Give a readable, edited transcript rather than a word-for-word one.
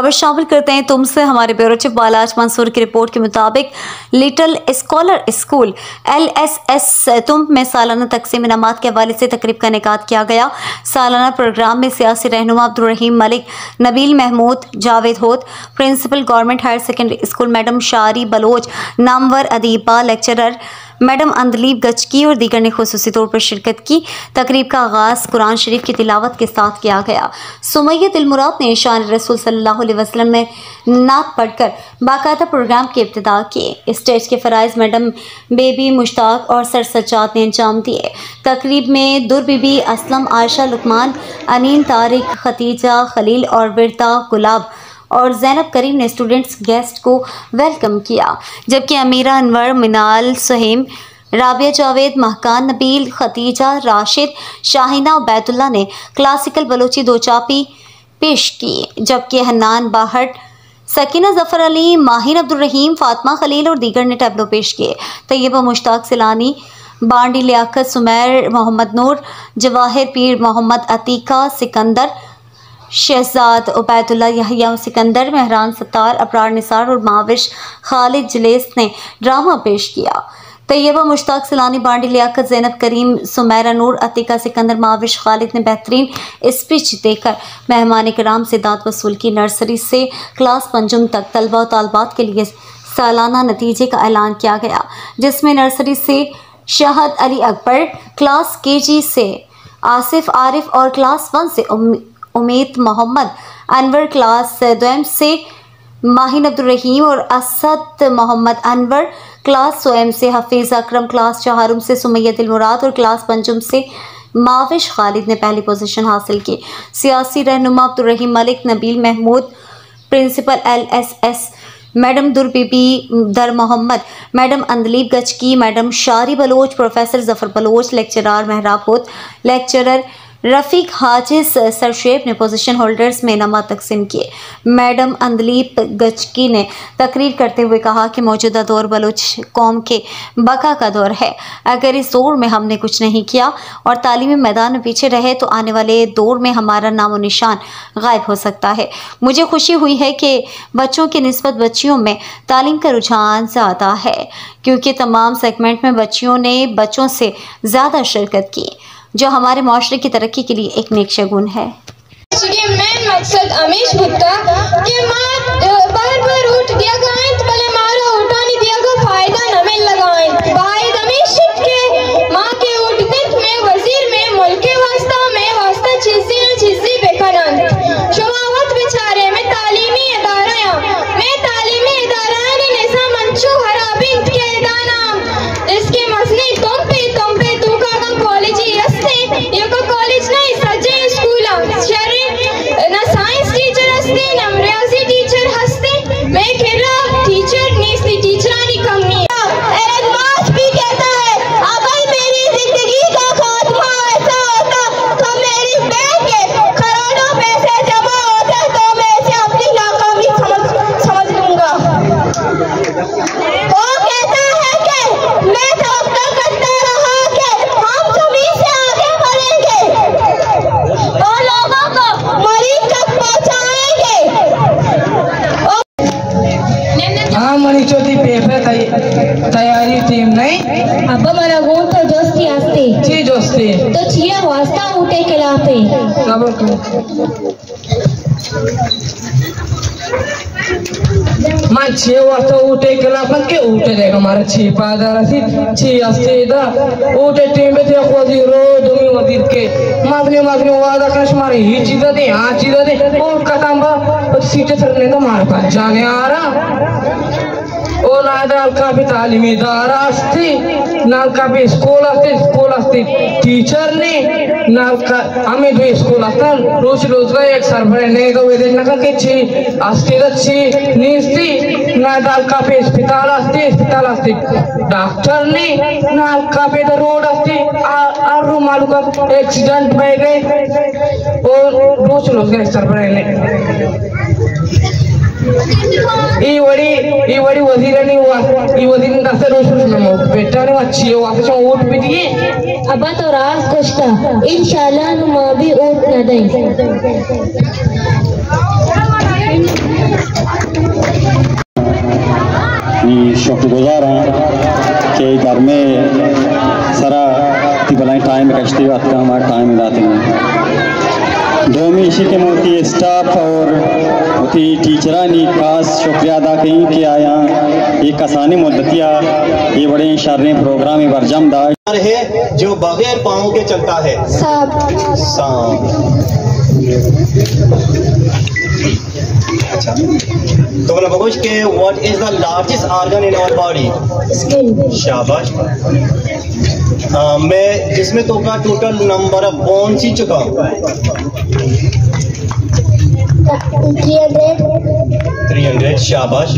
खबर शामिल करते हैं तुमसे। हमारे ब्यूरो चीफ बालाज मंसूर की रिपोर्ट के मुताबिक लिटिल स्कॉलर स्कूल LSS तुम में सालाना तकसीम इनामात के हवाले से तकरीब का इनेकाद किया गया। सालाना प्रोग्राम में सियासी रहनुमा Abdul Rahim Malik, Nabeel Mahmood, Javed Hoth, principal government higher secondary school madam Shari Baloch, नामवर अदीबा, लेक्चरर मैडम अंदलीब गचकी और दीगर ने खुसूसी तौर पर शिरकत की। तकरीब का आगाज़ कुरान शरीफ की तिलावत के साथ किया गया। सुमैया दिलमुराद ने शान रसूल सल्लल्लाहु अलैहि वसल्लम में नात पढ़कर बाकायदा प्रोग्राम की इब्तिदा की। स्टेज के फ़राइज़ मैडम बेबी मुश्ताक और सर सज्जाद ने अंजाम दिए। तकरीब में दुर बीबी, असलम, आयशा, लुकमान, अनीन, तारिक, खतीजा, खलील और विरता, गुलाब और ज़ैनब करीम ने स्टूडेंट्स गेस्ट को वेलकम किया, जबकि अमीरा अनवर, मिनाल, सुहेम, राबिया जावेद, महकान, नबील, खतीजा, राशिद, शाहिना और बैतुल्ला ने क्लासिकल बलोची दो चापी पेश की, जबकि हन्नान बाहट, सकीना जफ़र अली, माहिर अब्दुल रहीम, फातिमा खलील और दीगर ने टैबलो पेश किए। तैयबा मुश्ताक सिलानी, बांडी लियाकत, सुमैर मोहम्मद नूर, जवाहिर पीर मोहम्मद, अतीका सिकंदर, शहजाद उबैदुल्ला, यहया सिकंदर, मेहरान सत्तार, अबरार निसार और माविश खालिद जलेस ने ड्रामा पेश किया। तैयबा मुश्ताक सिलानी, बांडी लियाकत, ज़ैनब करीम, सुमैरा नूर, अतीका सिकंदर, माविश खालिद ने बेहतरीन स्पीच देकर मेहमान कराम से दाद वसूल की। नर्सरी से क्लास पंचम तक तलबा और तालबात के लिए सालाना नतीजे का ऐलान किया गया, जिसमें नर्सरी से शहद अली अकबर, क्लास KG से आसिफ आरिफ और क्लास 1 से उमेद मोहम्मद अनवर, क्लास 2 से माहिन अब्दुल रहीम और असद मोहम्मद अनवर, क्लास 2 से हफीज़ अकरम, क्लास 4 से सुमैया दिलमुराद और क्लास 5 से माविश खालिद ने पहली पोजीशन हासिल की। सियासी रहनुमा Abdul Rahim Malik, Nabeel Mahmood, principal LSS madam Dur Bibi Dar Mohammad, madam Andleeb Gichki, madam Shari Baloch, professor Zafar Baloch, lecturer Mehrab Hoth, lecturer रफ़ीक हाजिज सरशेब ने पोजीशन होल्डर्स में इनामात तकसीम किए। मैडम अंदलीब गचकी ने तकरीर करते हुए कहा कि मौजूदा दौर बलोच कौम के बका का दौर है। अगर इस दौर में हमने कुछ नहीं किया और तालीमी मैदान में पीछे रहे तो आने वाले दौर में हमारा नामो निशान गायब हो सकता है। मुझे खुशी हुई है कि बच्चों की निस्बत बच्चियों में तालीम का रुझान ज़्यादा है, क्योंकि तमाम सेगमेंट में बच्चियों ने बच्चों से ज़्यादा शिरकत की, जो हमारे माशरे की तरक्की के लिए एक नेक शगुन है। मेन मकसद अमीश भुट्टा के माँ बार उठ दिया गाएं तो भले मारो उठा नहीं दिया को फायदा न मिल लगाएं। वाहिद अमीश के माँ के उठते में वजीर में मुल्क के वास्ता चीज़ी बेकरान शुमावत बेचारे में तालीमी इदारा में तालीमी इदारा ने निसा मंचू हराबी के दाना इसके मसले तुम पे तू का कॉलेज ये को कॉलेज नहीं सजे स्कूल ना साइंस टीचर हस्ते ना रियाजी टीचर हस्ते मैं खेला टीचर नीसली टीचरानी कमी एडवांस भी कहता है अगर मेरी जिंदगी का खात्मा ऐसा होता तो मेरी बैंक के करोड़ों पैसे जमा होते तो मैं इसे अपनी नाकामी समझ लूंगा। वो कहता है कि मैं तवक्का करता रहा कि हम सभी से आगे बढ़ेंगे और लोगों को मरीज तक पहुंचाएंगे। हाँ मनी चौथी पेपर तैयारी टीम नहीं अब हमारा गोल तो दोस्ती आस्ते जी दोस्ती तो छिया वास्ता उठे खिलाफे मैं 6 वाजता उठे खिलाफ के उठे देगा हमारा 6 पादर सी 6 अस्ते दा उठे टीम में थे वजीर दुमी वजीर के मागने वादा कर हमारे ही चीज़ दे हाँ चीज़ दे और कदम सीटे सरने तो हमारे पास जाने आ रहा और नादाल का भी तालीमी इदारा अस्ती नाल का भी स्कूल अस्ती टीचर ने नाल का हमें जो स्कूल आता रोज का एक सरभर नहीं तो वेदन नका के छी अस्ती अच्छी नीस्ती नादाल का भी अस्पताल अस्ती डॉक्टर ने नाल का भी तो रोड अस्ती और मालूम का एक्सीडेंट में गए और रोज का एक सरभर ने ఈ వడి వదిలని ఈ వదిలిన దస రోజులు పెట్టాను వచ్చి వాసన ఓటు పెట్టి అబ్బా तो राज कोस्टा इंशाल्लाह नुमा भी ओट न दई ही शुक्रगुजार हाँ कि घर में सारा भलाई टाइम कश्ती बात का हमारा टाइम लाते हैं। दोमी इसी के मोती स्टाफ और मोती टीचरानी खास शुक्रिया अदा कहीं कि आया एक आसानी मुद्दतिया ये बड़े शारने प्रोग्राम बरजम दार है जो बगैर पाँव के चलता है। सांप। अच्छा, तो मैंने पूछ के what is the largest organ in our body? Skin. शाबाश। मैं इसमें तो का टोटल नंबर ऑफ बोन्स ही चुका हूँ। 300। शाबाश।